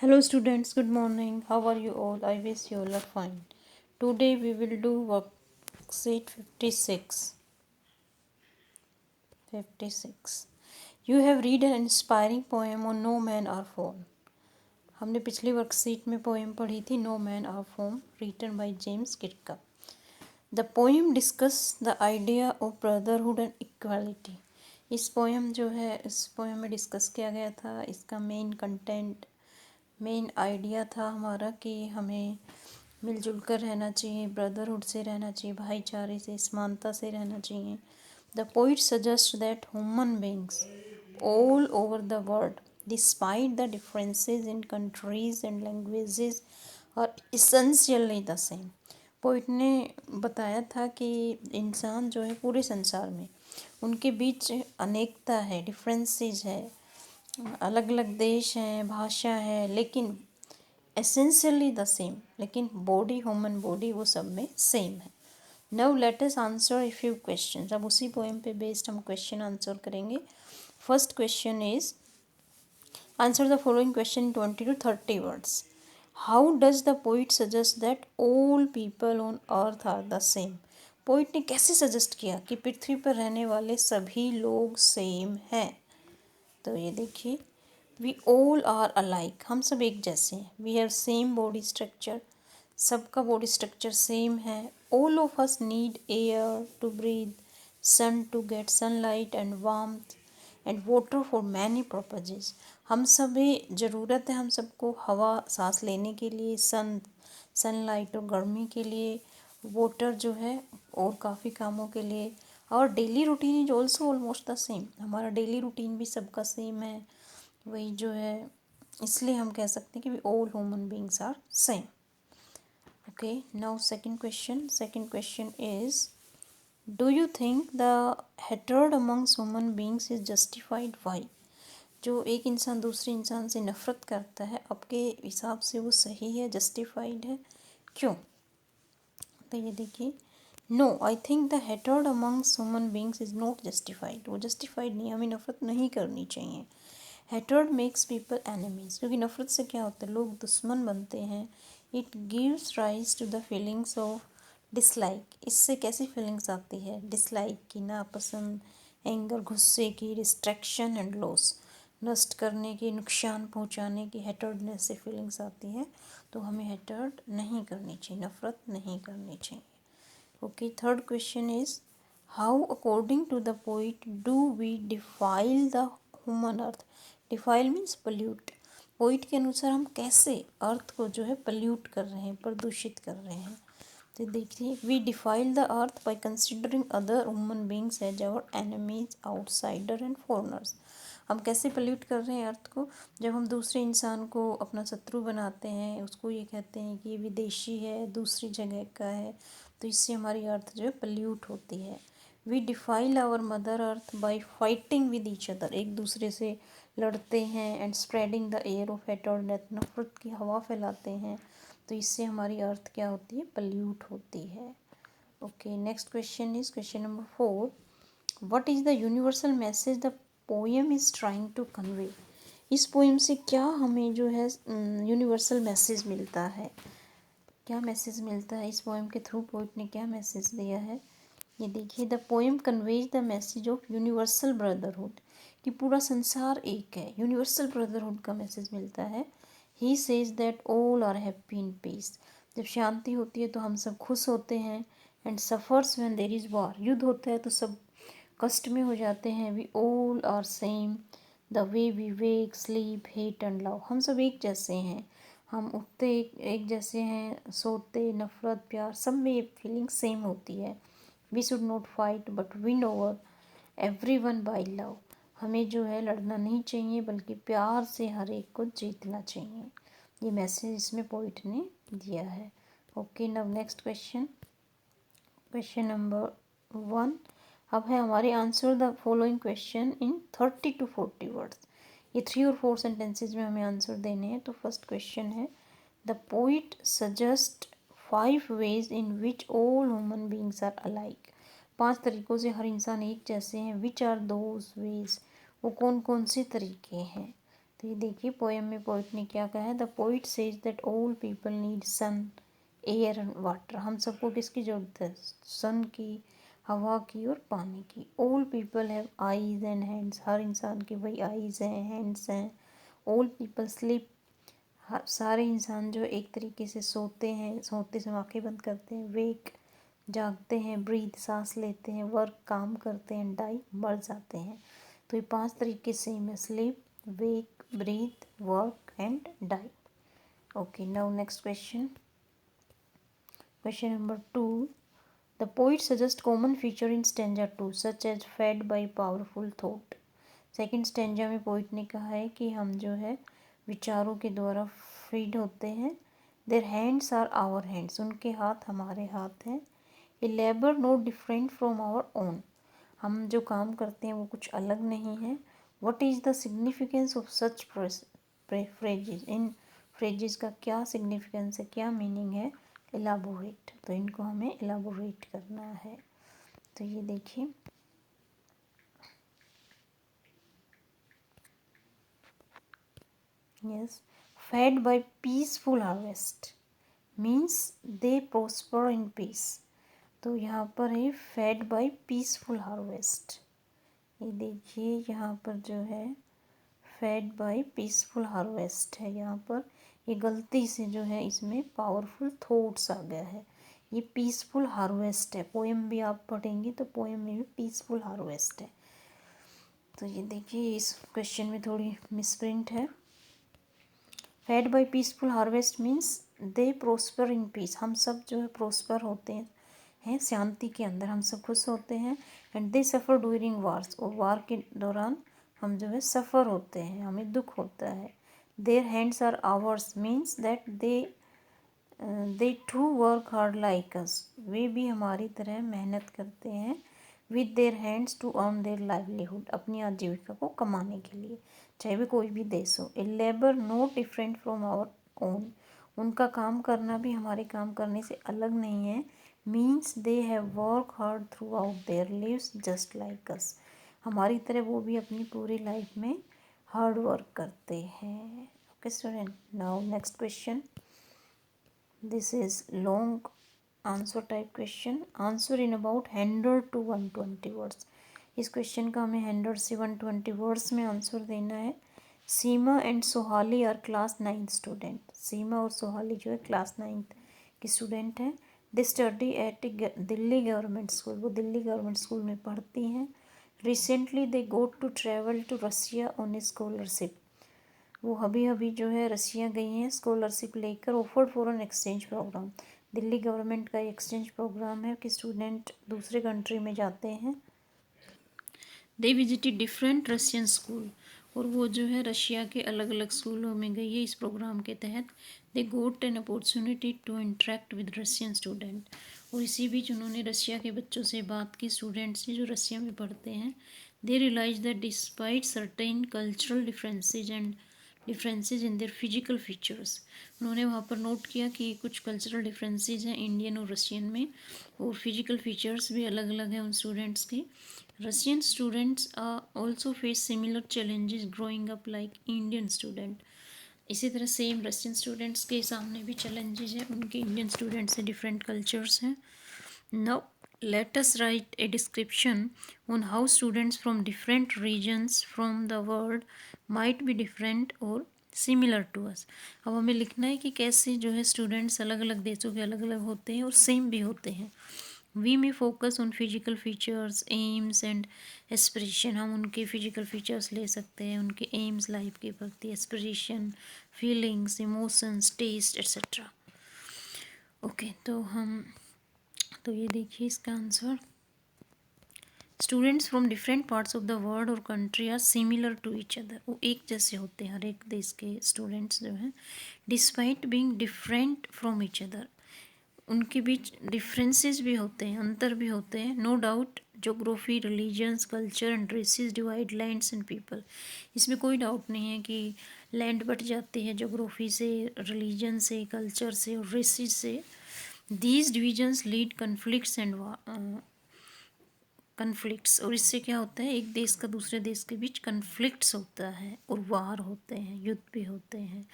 Hello students, good morning. How are you all? I wish you all are fine. Today we will do worksheet 56. 56. You have read an inspiring poem on No Man or Phone. हमने पिछली worksheet में poem पढ़ी थी no men are foreign written by James Kirkup. The poem discuss the idea of brotherhood and equality. इस poem जो है इस poem में डिस्कस किया गया था. इसका मेन आइडिया था हमारा कि हमें मिलजुल कर रहना चाहिए, ब्रदरहुड से रहना चाहिए, भाईचारे से, समानता से रहना चाहिए. The poet suggest that human beings all over the world despite the differences in countries and languages और इसेंशियली द सेम. पोइट ने बताया था कि इंसान जो है पूरे संसार में उनके बीच अनेकता है, डिफरेंसेस है, अलग अलग देश हैं, भाषा है, लेकिन एसेंशियली द सेम. लेकिन बॉडी, ह्यूमन बॉडी वो सब में सेम है. Now let us answer a few questions. अब उसी पोएम पे बेस्ड हम क्वेश्चन आंसर करेंगे. First question is answer the following question in 20 to 30 words. How does the poet suggest that all people on earth are the same. Poet ने कैसे suggest किया कि पृथ्वी पर रहने वाले सभी लोग सेम हैं. तो ये देखिए, वी ऑल आर अलाइक, हम सब एक जैसे हैं. We have same body structure, सबका बॉडी स्ट्रक्चर सेम है. All of us need air to breathe, sun to get sunlight and warmth and water for many purposes. हम सभी ज़रूरत है हम सबको हवा सांस लेने के लिए, सनलाइट और गर्मी के लिए, वाटर जो है और काफ़ी कामों के लिए. और daily routine is also almost the same. हमारा डेली रूटीन भी सबका सेम है, वही जो है. इसलिए हम कह सकते हैं कि we all human beings are same. Okay, now second question is do you think the hatred amongst human beings is justified. Why. जो एक इंसान दूसरे इंसान से नफरत करता है, आपके हिसाब से वो सही है, जस्टिफाइड है, क्यों. तो ये देखिए, no I think the hatred amongst human beings is not justified. वो जस्टिफाइड नहीं, हमें नफरत नहीं करनी चाहिए. हेट्रेड मेक्स पीपल एनिमीज, क्योंकि नफरत से क्या होता है, लोग दुश्मन बनते हैं. It gives rise to the feelings of dislike. इससे कैसी फीलिंग्स आती है, डिसलाइक की, नापसंद, एंगर गुस्से की, डिस्ट्रैक्शन एंड लॉस, नष्ट करने की, नुकसान पहुंचाने की, हेट्रेडनेस से फीलिंग्स आती है. तो हमें हेट्रेड नहीं करनी चाहिए, नफरत नहीं करनी चाहिए. Okay, third question is how according to the poet do we defile the human earth. Defile means pollute. Poet के अनुसार हम कैसे अर्थ को जो है पोल्यूट कर रहे हैं, प्रदूषित कर रहे हैं. तो देखिए, we defile the earth by considering other human beings as our enemies, outsider and foreigners. हम कैसे पोल्यूट कर रहे हैं अर्थ को, जब हम दूसरे इंसान को अपना शत्रु बनाते हैं, उसको ये कहते हैं कि ये विदेशी है, दूसरी जगह का है, तो इससे हमारी अर्थ जो है पोल्यूट होती है. We defile our mother earth by fighting with each other. एक दूसरे से लड़ते हैं. And spreading the air of hatred, नफरत की हवा फैलाते हैं. तो इससे हमारी अर्थ क्या होती है, पोल्यूट होती है. Okay, next question is question number 4. What is the universal message the poem is trying to convey. इस पोएम से क्या हमें जो है यूनिवर्सल मैसेज मिलता है, क्या मैसेज मिलता है इस पोएम के थ्रू. पोइट ने क्या मैसेज दिया है, ये देखिए. The poem conveys the message of universal brotherhood, कि पूरा संसार एक है, यूनिवर्सल ब्रदरहुड का मैसेज मिलता है. He says that all are happy in peace. जब शांति होती है तो हम सब खुश होते हैं. And suffers when there is war, युद्ध होता है तो सब कष्ट में हो जाते हैं. We all are same the way we wake, sleep, hate and love. हम सब एक जैसे हैं, हम उठते एक जैसे हैं, सोते, नफरत, प्यार, सब में ये फीलिंग सेम होती है. We should not fight but win over every one by love. हमें जो है लड़ना नहीं चाहिए बल्कि प्यार से हर एक को जीतना चाहिए. ये मैसेज इसमें पोइट ने दिया है. Okay, now next question, question number 1. अब है हमारे answer the following question in 30 to 40 words. ये 3 और 4 सेंटेंसेज में हमें आंसर देने हैं. तो फर्स्ट क्वेश्चन है the poet suggest 5 ways in which all human beings are alike. 5 तरीक़ों से हर इंसान एक जैसे हैं. विच आर दोज वेज, वो कौन कौन से तरीके हैं. तो ये देखिए पोएम में पोइट ने क्या कहा है, the poet says that all people need sun, air and water. हम सबको किसकी ज़रूरत है, सन की, हवा की और पानी की। All people have eyes and hands, हर इंसान के भाई आईज हैं, हैंड्स हैं। ऑल पीपल स्लीप, सारे इंसान जो एक तरीके से सोते हैं, सोते समय आँखें बंद करते हैं। वेक, जागते हैं। ब्रीथ, सांस लेते हैं। वर्क, काम करते हैं। डाई, मर जाते हैं। तो ये 5 तरीके सेम है, sleep, wake, breathe, work and die. Okay, now next question, question number 2। The poet suggest common feature in stanza 2 such as fed by powerful thought. Second stanza में पोइट ने कहा है कि हम जो है विचारों के द्वारा फीड होते हैं। Their hands are our hands, उनके हाथ हमारे हाथ हैं। A labour no different from our own, हम जो काम करते हैं वो कुछ अलग नहीं है। What is the significance of such phrases, in phrases का क्या सिग्निफिकेंस है, क्या मीनिंग है। एलाबोरेट, तो इनको हमें एलाबोरेट करना है। तो ये देखिए, yes, fed by peaceful harvest means they prosper in peace. तो यहाँ पर है फेड बाय पीसफुल हार्वेस्ट। ये देखिए यहाँ पर जो है फेड बाय पीसफुल हार्वेस्ट है, यहाँ पर ये गलती से जो है इसमें पावरफुल थॉट्स आ गया है। ये पीसफुल हार्वेस्ट है। पोएम भी आप पढ़ेंगे तो पोएम में भी पीसफुल हार्वेस्ट है। तो ये देखिए इस क्वेश्चन में थोड़ी मिसप्रिंट है। Fed by peaceful harvest means they prosper in peace, हम सब जो है प्रोस्पर होते हैं शांति के अंदर, हम सब खुश होते हैं। And they suffer during wars, और वार के दौरान हम जो है सफ़र होते हैं, हमें दुख होता है। Their hands are ours means that they too work hard like us, वे भी हमारी तरह मेहनत करते हैं। With their hands to earn their livelihood, अपनी आजीविका को कमाने के लिए, चाहे वे कोई भी देश हो। A labour not different from our own, उनका काम करना भी हमारे काम करने से अलग नहीं है। Means they have work hard throughout their lives just like us, हमारी तरह वो भी अपनी पूरी लाइफ में हार्ड वर्क करते हैं। Okay student, now next question, this is long answer type question. Answer in about 100 to 120 words. इस क्वेश्चन का हमें 100 से 120 वर्ड्स में आंसर देना है। Seema and Sohali are class 9 student, Seema और सोहाली जो है क्लास 9 की स्टूडेंट हैं। They study at Delhi government school, वो दिल्ली गवर्नमेंट स्कूल में पढ़ती हैं। Recently they go to travel to Russia on a scholarship, वो अभी अभी जो है रसिया गई हैं स्कॉलरशिप लेकर। Offered for an exchange program, Delhi government का एक्सचेंज प्रोग्राम है कि स्टूडेंट दूसरे कंट्री में जाते हैं। They visited different Russian school, और वो जो है रशिया के अलग अलग स्कूलों में गई है इस प्रोग्राम के तहत। They got an opportunity to interact with Russian student, और इसी बीच उन्होंने रशिया के बच्चों से बात की, स्टूडेंट्स से जो रशिया में पढ़ते हैं। They realise that despite certain cultural differences in their physical features, उन्होंने वहाँ पर नोट किया कि कुछ कल्चरल डिफरेंसेस हैं इंडियन और रशियन में, और फिजिकल फीचर्स भी अलग अलग हैं उन स्टूडेंट्स के। Russian students also face similar challenges growing up like Indian student, इसी तरह सेम रशियन स्टूडेंट्स के सामने भी चैलेंजेस हैं, उनके इंडियन स्टूडेंट्स से डिफरेंट कल्चर्स हैं। Now let us write a description on how students from different regions from the world might be different or similar to us। अब हमें लिखना है कि कैसे जो है स्टूडेंट्स अलग अलग देशों के अलग अलग होते हैं और सेम भी होते हैं। वी में focus on physical features, AIIMS and aspiration, हम उनके फिजिकल फीचर्स ले सकते हैं, उनके एम्स लाइफ के प्रति, aspiration, feelings, emotions, taste etcetera. Okay, तो ये देखिए इसका answer, students from different parts of the world और country are similar to each other, वो एक जैसे होते हैं हर एक देश के स्टूडेंट्स जो हैं। Despite being different from each other, उनके बीच डिफरेंसेस भी होते हैं, अंतर भी होते हैं। No doubt geography, religions, culture and races divide lands and people, इसमें कोई डाउट नहीं है कि लैंड बट जाती है जोग्राफी से, रिलीजन से, कल्चर से और रेसिस से। These divisions lead conflicts and conflicts, और इससे क्या होता है, एक देश का दूसरे देश के बीच कन्फ्लिक्ट्स होता है और वार होते हैं, युद्ध भी होते हैं।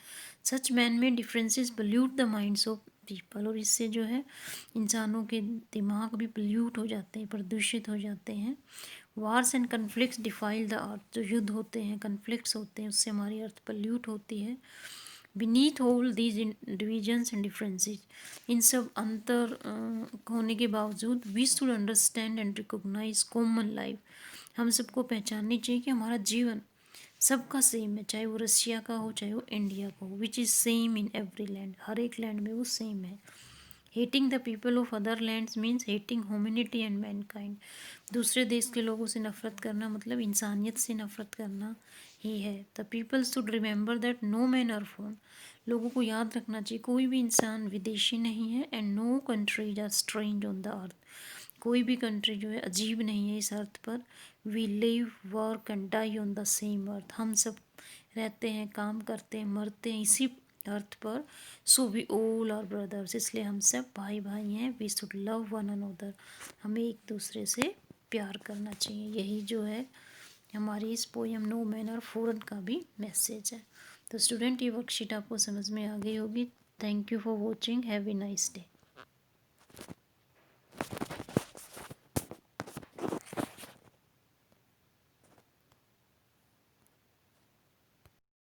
सच man made differences pollute the minds of people, और इससे जो है इंसानों के दिमाग भी पोल्यूट हो जाते हैं, प्रदूषित हो जाते हैं। Wars and conflicts defile the अर्थ, जो युद्ध होते हैं, कन्फ्लिक्ट्स होते हैं, उससे हमारी अर्थ पोल्यूट होती है। Beneath all these divisions and differences, इन सब अंतर होने के बावजूद we should understand and recognise common life, हम सबको पहचाननी चाहिए कि हमारा जीवन सबका सेम है, चाहे वो रशिया का हो चाहे वो इंडिया का हो, which is same in every land, हर एक लैंड में वो सेम है। Hating the people of other lands means hating humanity and mankind, दूसरे देश के लोगों से नफरत करना मतलब इंसानियत से नफरत करना ही है। The people should remember that no man are foreign, लोगों को याद रखना चाहिए कोई भी इंसान विदेशी नहीं है। And no countries are strange on the earth, कोई भी कंट्री जो है अजीब नहीं है इस अर्थ पर। We live work and die on the same earth, हम सब रहते हैं, काम करते हैं, मरते हैं इसी अर्थ पर। So we all are brothers, इसलिए हम सब भाई भाई हैं। We should love one another, हमें एक दूसरे से प्यार करना चाहिए। यही जो है हमारी इस poem no man are foreign का भी मैसेज है। तो स्टूडेंट, ये वर्कशीट आपको समझ में आ गई होगी। Thank you for watching, have a nice day.